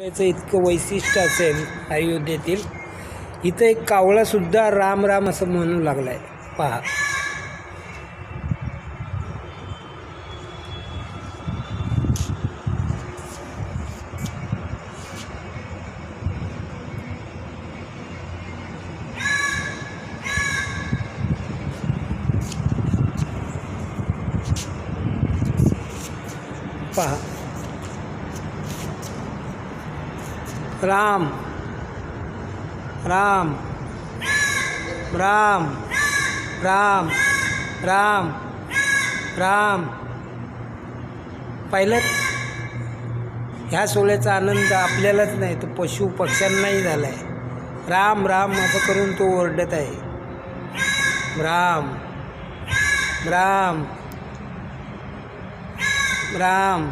याचं इतकं वैशिष्ट्य असेल अयोध्येतील, इथं एक कावळासुद्धा राम राम असं म्हणू लागला आहे. पहा, पहा, राम राम राम राम राम राम. पाहिलं, ह्या सोहळ्याचा आनंद आपल्यालाच नाही तर पशु पक्ष्यांनाही झाला आहे. राम राम असं करून तो ओरडत आहे. राम राम राम.